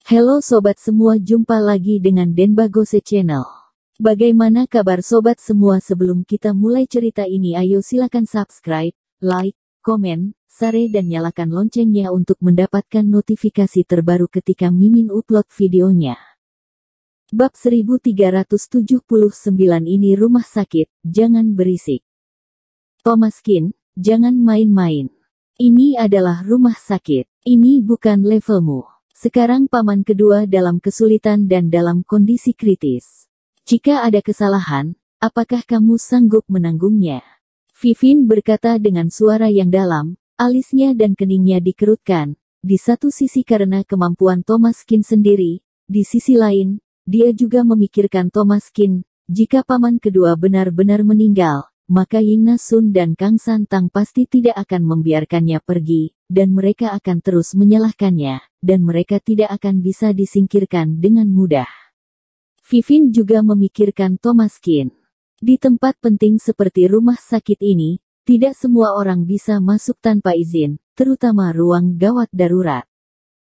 Halo sobat semua, jumpa lagi dengan Denbagose Channel. Bagaimana kabar sobat semua? Sebelum kita mulai cerita ini, ayo silakan subscribe, like, komen, share dan nyalakan loncengnya untuk mendapatkan notifikasi terbaru ketika Mimin upload videonya. Bab 1379 ini rumah sakit, jangan berisik. Thomaskin, jangan main-main. Ini adalah rumah sakit, ini bukan levelmu. Sekarang paman kedua dalam kesulitan dan dalam kondisi kritis. Jika ada kesalahan, apakah kamu sanggup menanggungnya? Vivin berkata dengan suara yang dalam, alisnya dan keningnya dikerutkan. Di satu sisi karena kemampuan Thomaskin sendiri, di sisi lain, dia juga memikirkan Thomaskin. Jika paman kedua benar-benar meninggal, maka Yingna Sun dan Kang Santang pasti tidak akan membiarkannya pergi, dan mereka akan terus menyalahkannya, dan mereka tidak akan bisa disingkirkan dengan mudah. Vivin juga memikirkan Thomaskin. Di tempat penting seperti rumah sakit ini, tidak semua orang bisa masuk tanpa izin, terutama ruang gawat darurat.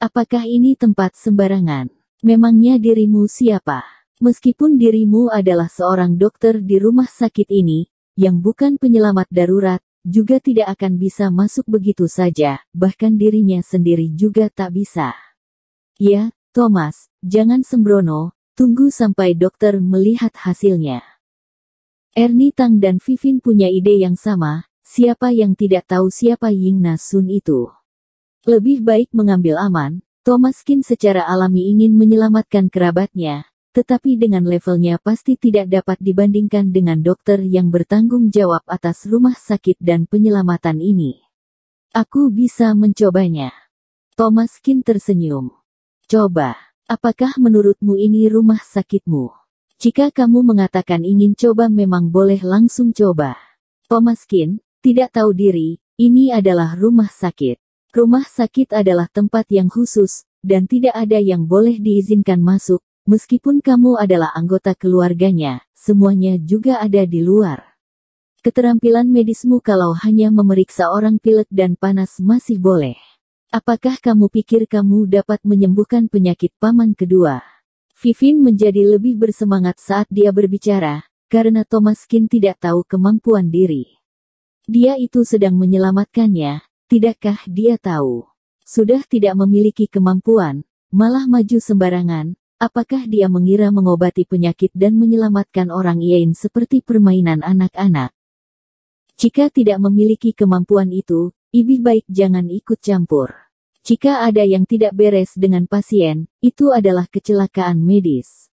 Apakah ini tempat sembarangan? Memangnya dirimu siapa? Meskipun dirimu adalah seorang dokter di rumah sakit ini, yang bukan penyelamat darurat, juga tidak akan bisa masuk begitu saja, bahkan dirinya sendiri juga tak bisa. Ya, Thomas, jangan sembrono, tunggu sampai dokter melihat hasilnya. Ernie Tang dan Vivin punya ide yang sama, siapa yang tidak tahu siapa Yingna Sun itu. Lebih baik mengambil aman, Thomaskin secara alami ingin menyelamatkan kerabatnya, tetapi dengan levelnya pasti tidak dapat dibandingkan dengan dokter yang bertanggung jawab atas rumah sakit dan penyelamatan ini. Aku bisa mencobanya. Thomaskin tersenyum. Coba, apakah menurutmu ini rumah sakitmu? Jika kamu mengatakan ingin coba, memang boleh langsung coba. Thomaskin, tidak tahu diri, ini adalah rumah sakit. Rumah sakit adalah tempat yang khusus, dan tidak ada yang boleh diizinkan masuk. Meskipun kamu adalah anggota keluarganya, semuanya juga ada di luar. Keterampilan medismu kalau hanya memeriksa orang pilek dan panas masih boleh. Apakah kamu pikir kamu dapat menyembuhkan penyakit paman kedua? Vivin menjadi lebih bersemangat saat dia berbicara, karena Thomaskin tidak tahu kemampuan diri. Dia itu sedang menyelamatkannya, tidakkah dia tahu? Sudah tidak memiliki kemampuan, malah maju sembarangan. Apakah dia mengira mengobati penyakit dan menyelamatkan orang lain seperti permainan anak-anak? Jika tidak memiliki kemampuan itu, lebih baik jangan ikut campur. Jika ada yang tidak beres dengan pasien, itu adalah kecelakaan medis.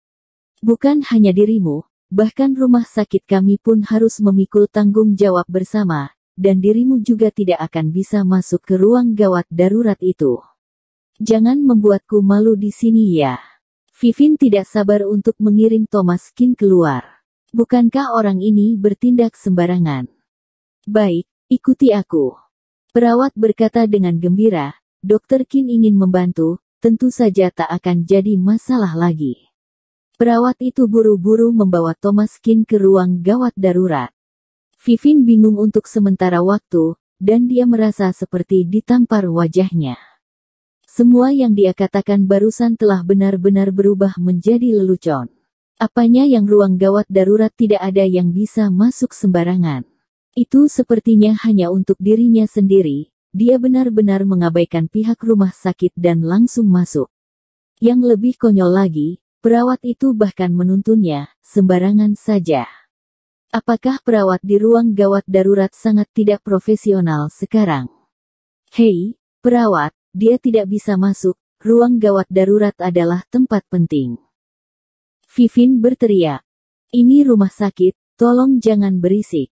Bukan hanya dirimu, bahkan rumah sakit kami pun harus memikul tanggung jawab bersama, dan dirimu juga tidak akan bisa masuk ke ruang gawat darurat itu. Jangan membuatku malu di sini ya. Vivin tidak sabar untuk mengirim Thomaskin keluar. Bukankah orang ini bertindak sembarangan? Baik, ikuti aku. Perawat berkata dengan gembira, Dr. Qin ingin membantu, tentu saja tak akan jadi masalah lagi. Perawat itu buru-buru membawa Thomaskin ke ruang gawat darurat. Vivin bingung untuk sementara waktu, dan dia merasa seperti ditampar wajahnya. Semua yang dia katakan barusan telah benar-benar berubah menjadi lelucon. Apanya yang ruang gawat darurat tidak ada yang bisa masuk sembarangan. Itu sepertinya hanya untuk dirinya sendiri, dia benar-benar mengabaikan pihak rumah sakit dan langsung masuk. Yang lebih konyol lagi, perawat itu bahkan menuntunnya, sembarangan saja. Apakah perawat di ruang gawat darurat sangat tidak profesional sekarang? Hei, perawat! Dia tidak bisa masuk, ruang gawat darurat adalah tempat penting. Vivin berteriak. Ini rumah sakit, tolong jangan berisik.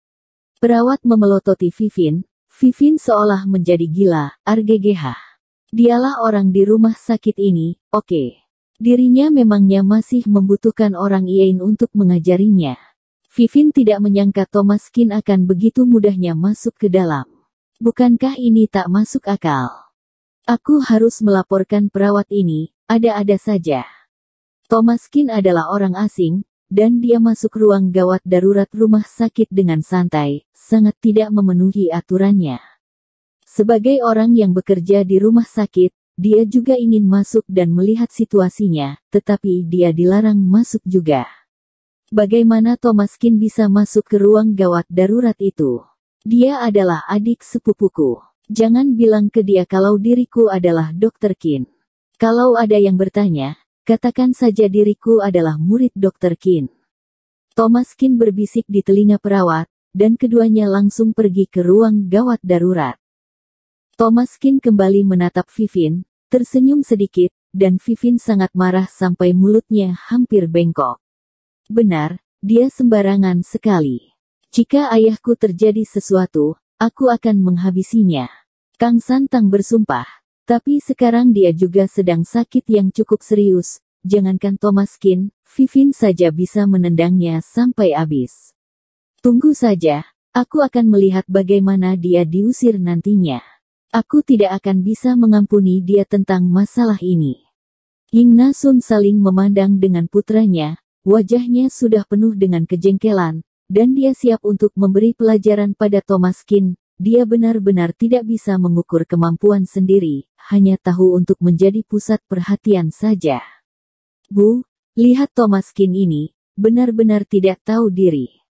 Perawat memelototi Vivin. Vivin seolah menjadi gila, RGGH. Dialah orang di rumah sakit ini, oke. Dirinya memangnya masih membutuhkan orang lain untuk mengajarinya. Vivin tidak menyangka Thomaskin akan begitu mudahnya masuk ke dalam. Bukankah ini tak masuk akal? Aku harus melaporkan perawat ini, ada-ada saja. Thomaskin adalah orang asing, dan dia masuk ruang gawat darurat rumah sakit dengan santai, sangat tidak memenuhi aturannya. Sebagai orang yang bekerja di rumah sakit, dia juga ingin masuk dan melihat situasinya, tetapi dia dilarang masuk juga. Bagaimana Thomas Kin bisa masuk ke ruang gawat darurat itu? Dia adalah adik sepupuku. Jangan bilang ke dia kalau diriku adalah Dr. Kin. Kalau ada yang bertanya, katakan saja diriku adalah murid Dr. Kin. Thomas Kin berbisik di telinga perawat, dan keduanya langsung pergi ke ruang gawat darurat. Thomas Kin kembali menatap Vivin, tersenyum sedikit, dan Vivin sangat marah sampai mulutnya hampir bengkok. Benar, dia sembarangan sekali. Jika ayahku terjadi sesuatu, aku akan menghabisinya. Kang Santang bersumpah. Tapi sekarang dia juga sedang sakit yang cukup serius, jangankan Thomas Kin, Vivin saja bisa menendangnya sampai habis. Tunggu saja, aku akan melihat bagaimana dia diusir nantinya. Aku tidak akan bisa mengampuni dia tentang masalah ini. Ying Na Sun saling memandang dengan putranya, wajahnya sudah penuh dengan kejengkelan, dan dia siap untuk memberi pelajaran pada Thomas Kin. Dia benar-benar tidak bisa mengukur kemampuan sendiri, hanya tahu untuk menjadi pusat perhatian saja. Bu, lihat Thomas Kin ini, benar-benar tidak tahu diri.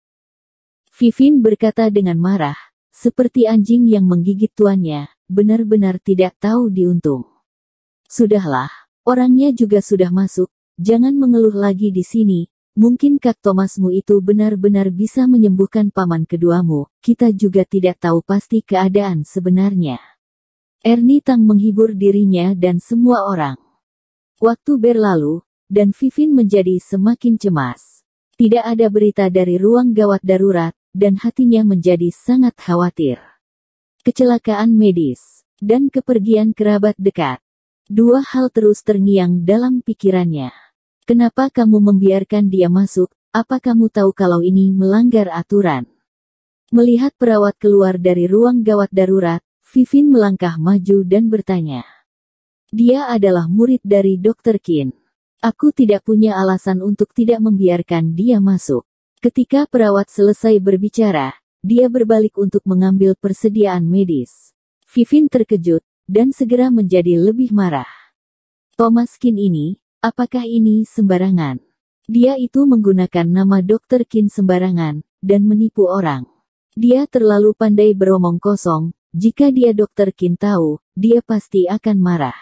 Vivin berkata dengan marah, seperti anjing yang menggigit tuannya, benar-benar tidak tahu diuntung. Sudahlah, orangnya juga sudah masuk, jangan mengeluh lagi di sini. Mungkin Kak Thomasmu itu benar-benar bisa menyembuhkan paman keduamu, kita juga tidak tahu pasti keadaan sebenarnya. Ernie Tang menghibur dirinya dan semua orang. Waktu berlalu, dan Vivin menjadi semakin cemas. Tidak ada berita dari ruang gawat darurat, dan hatinya menjadi sangat khawatir. Kecelakaan medis, dan kepergian kerabat dekat. Dua hal terus terngiang dalam pikirannya. Kenapa kamu membiarkan dia masuk? Apa kamu tahu kalau ini melanggar aturan? Melihat perawat keluar dari ruang gawat darurat, Vivin melangkah maju dan bertanya. Dia adalah murid dari Dr. Kin. Aku tidak punya alasan untuk tidak membiarkan dia masuk. Ketika perawat selesai berbicara, dia berbalik untuk mengambil persediaan medis. Vivin terkejut, dan segera menjadi lebih marah. Thomas Kin ini, apakah ini sembarangan? Dia itu menggunakan nama Dr. Kin sembarangan, dan menipu orang. Dia terlalu pandai beromong kosong, jika dia Dr. Kin tahu, dia pasti akan marah.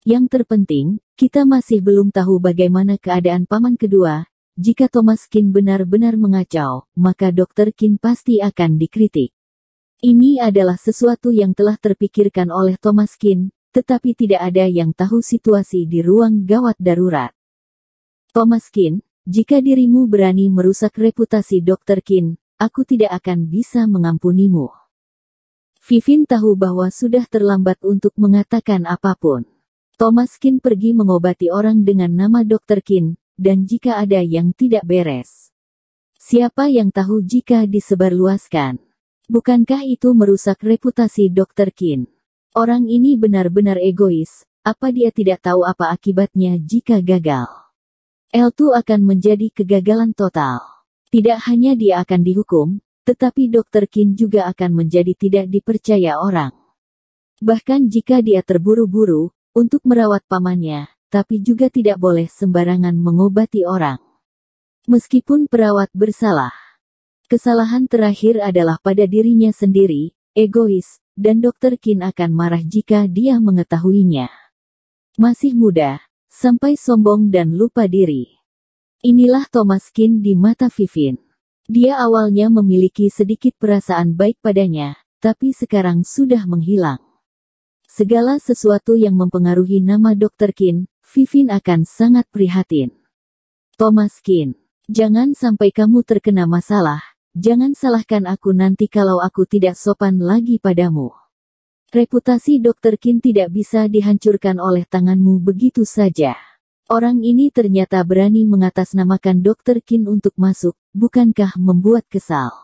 Yang terpenting, kita masih belum tahu bagaimana keadaan paman kedua. Jika Thomas Kin benar-benar mengacau, maka Dr. Kin pasti akan dikritik. Ini adalah sesuatu yang telah terpikirkan oleh Thomas Kin, tetapi tidak ada yang tahu situasi di ruang gawat darurat. Thomas Kin, jika dirimu berani merusak reputasi Dr. Kin, aku tidak akan bisa mengampunimu. Vivin tahu bahwa sudah terlambat untuk mengatakan apapun. Thomas Kin pergi mengobati orang dengan nama Dr. Kin, dan jika ada yang tidak beres. Siapa yang tahu jika disebarluaskan? Bukankah itu merusak reputasi Dr. Kin? Orang ini benar-benar egois, apa dia tidak tahu apa akibatnya jika gagal? L2 akan menjadi kegagalan total. Tidak hanya dia akan dihukum, tetapi Dr. Kin juga akan menjadi tidak dipercaya orang. Bahkan jika dia terburu-buru, untuk merawat pamannya, tapi juga tidak boleh sembarangan mengobati orang. Meskipun perawat bersalah. Kesalahan terakhir adalah pada dirinya sendiri, egois, dan Dr. Kin akan marah jika dia mengetahuinya. Masih muda, sampai sombong dan lupa diri. Inilah Thomas Kin di mata Vivin. Dia awalnya memiliki sedikit perasaan baik padanya, tapi sekarang sudah menghilang. Segala sesuatu yang mempengaruhi nama Dr. Kin, Vivin akan sangat prihatin. Thomas Kin, jangan sampai kamu terkena masalah. Jangan salahkan aku nanti kalau aku tidak sopan lagi padamu. Reputasi Dr. Kin tidak bisa dihancurkan oleh tanganmu begitu saja. Orang ini ternyata berani mengatasnamakan Dr. Kin untuk masuk, bukankah membuat kesal?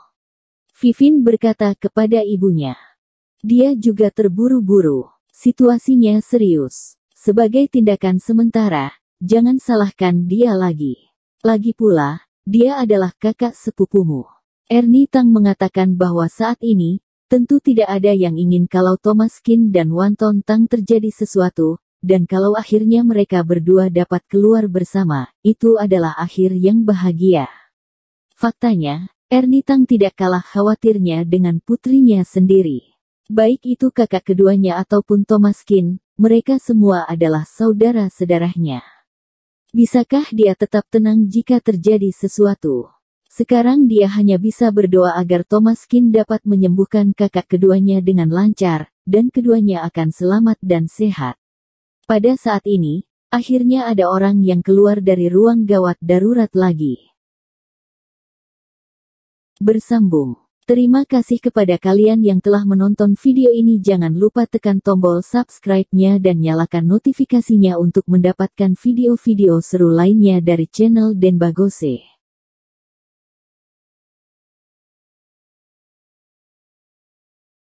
Vivin berkata kepada ibunya. Dia juga terburu-buru. Situasinya serius. Sebagai tindakan sementara, jangan salahkan dia lagi. Lagi pula, dia adalah kakak sepupumu. Ernie Tang mengatakan bahwa saat ini, Tentu tidak ada yang ingin kalau Thomas Kin dan Wan Tontang terjadi sesuatu, dan kalau akhirnya mereka berdua dapat keluar bersama, itu adalah akhir yang bahagia. Faktanya, Ernie Tang tidak kalah khawatirnya dengan putrinya sendiri. Baik itu kakak keduanya ataupun Thomas Kin, mereka semua adalah saudara sedarahnya. Bisakah dia tetap tenang jika terjadi sesuatu? Sekarang dia hanya bisa berdoa agar Thomas Kin dapat menyembuhkan kakak keduanya dengan lancar, dan keduanya akan selamat dan sehat. Pada saat ini, akhirnya ada orang yang keluar dari ruang gawat darurat lagi. Bersambung. Terima kasih kepada kalian yang telah menonton video ini. Jangan lupa tekan tombol subscribe-nya dan nyalakan notifikasinya untuk mendapatkan video-video seru lainnya dari channel Denbagose.